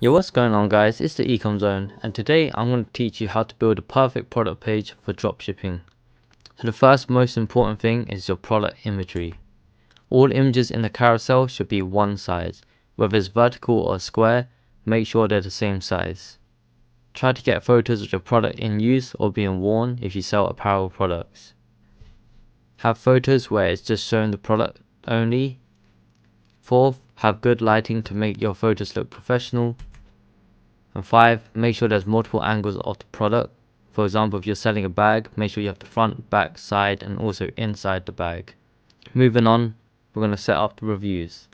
Yo, what's going on guys, it's the ECOM Zone, and today I'm going to teach you how to build a perfect product page for dropshipping. So the first most important thing is your product imagery. All images in the carousel should be one size. Whether it's vertical or square, make sure they're the same size. Try to get photos of your product in use or being worn if you sell apparel products. Have photos where it's just showing the product only. Fourth, have good lighting to make your photos look professional. And 5, make sure there's multiple angles of the product. For example, if you're selling a bag, make sure you have the front, back, side, and also inside the bag. Moving on, we're going to set up the reviews.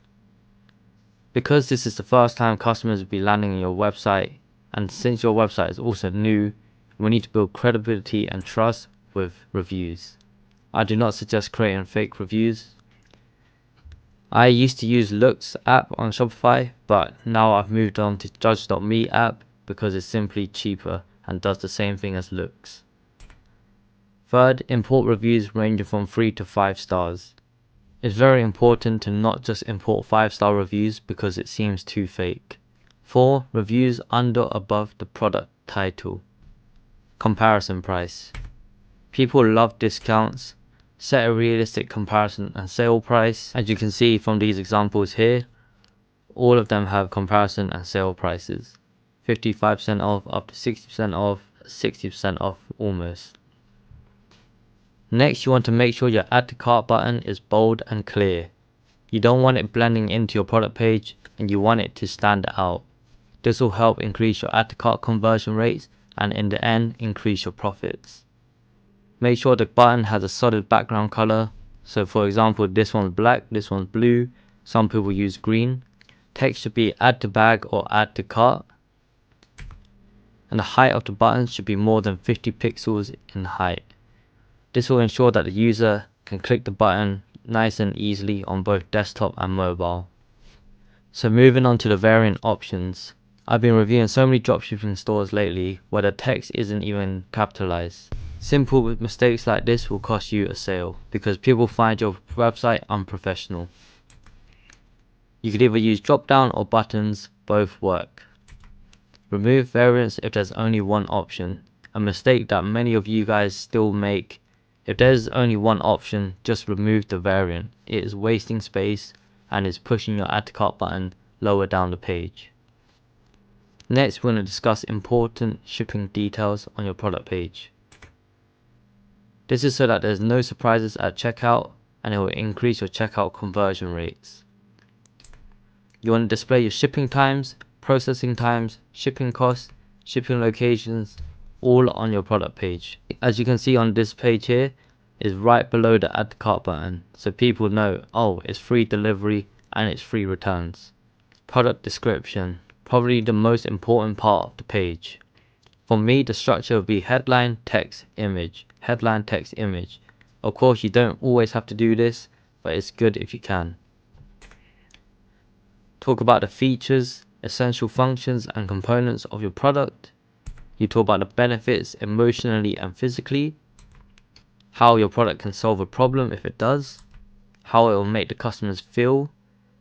Because this is the first time customers will be landing on your website, and since your website is also new, we need to build credibility and trust with reviews. I do not suggest creating fake reviews. I used to use Looks app on Shopify, but now I've moved on to Judge.me app because it's simply cheaper and does the same thing as Looks. Third, import reviews ranging from 3 to 5 stars. It's very important to not just import 5-star reviews because it seems too fake. 4, reviews under or above the product title. Comparison price. People love discounts. Set a realistic comparison and sale price. As you can see from these examples here, all of them have comparison and sale prices. 55% off, up to 60% off, 60% off almost. Next, you want to make sure your add to cart button is bold and clear. You don't want it blending into your product page and you want it to stand out. This will help increase your add to cart conversion rates and in the end increase your profits. Make sure the button has a solid background color. So for example, this one's black, this one's blue, some people use green. Text should be add to bag or add to cart. And the height of the button should be more than 50 pixels in height. This will ensure that the user can click the button nice and easily on both desktop and mobile. So moving on to the variant options. I've been reviewing so many dropshipping stores lately where the text isn't even capitalized. Simple mistakes like this will cost you a sale because people find your website unprofessional. You could either use drop down or buttons, both work. Remove variants if there's only one option, a mistake that many of you guys still make. If there's only one option, just remove the variant. It is wasting space and is pushing your add to cart button lower down the page. Next, we're going to discuss important shipping details on your product page. This is so that there's no surprises at checkout and it will increase your checkout conversion rates. You want to display your shipping times, processing times, shipping costs, shipping locations, all on your product page. As you can see on this page here, is right below the add to cart button, so people know, oh, it's free delivery and it's free returns. Product description, probably the most important part of the page. For me, the structure will be headline, text, image. Headline, text, image. Of course, you don't always have to do this, but it's good if you can. Talk about the features, essential functions and components of your product. You talk about the benefits emotionally and physically. How your product can solve a problem if it does. How it will make the customers feel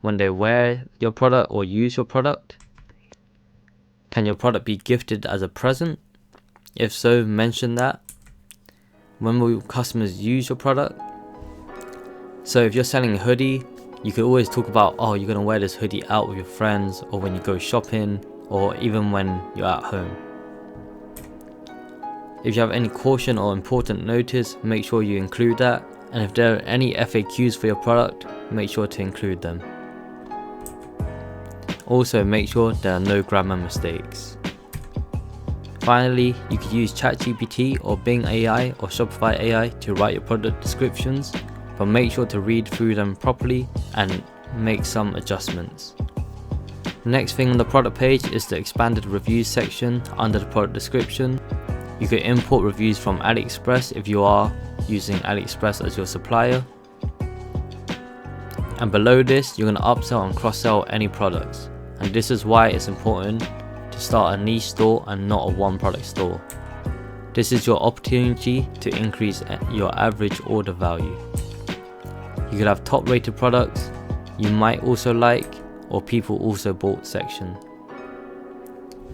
when they wear your product or use your product. Can your product be gifted as a present? If so, mention that. When will customers use your product? So if you're selling a hoodie, you could always talk about, oh, you're going to wear this hoodie out with your friends or when you go shopping or even when you're at home. If you have any caution or important notice, make sure you include that. And if there are any FAQs for your product, make sure to include them. Also, make sure there are no grammar mistakes. Finally, you could use ChatGPT or Bing AI or Shopify AI to write your product descriptions, but make sure to read through them properly and make some adjustments. The next thing on the product page is the expanded reviews section under the product description. You can import reviews from AliExpress if you are using AliExpress as your supplier. And below this, you're going to upsell and cross-sell any products. And this is why it's important to start a niche store and not a one product store. This is your opportunity to increase your average order value. You could have top rated products you might also like or people also bought section.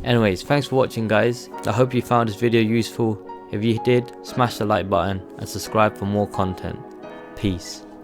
Anyways, thanks for watching guys. I hope you found this video useful. If you did, smash the like button and subscribe for more content. Peace.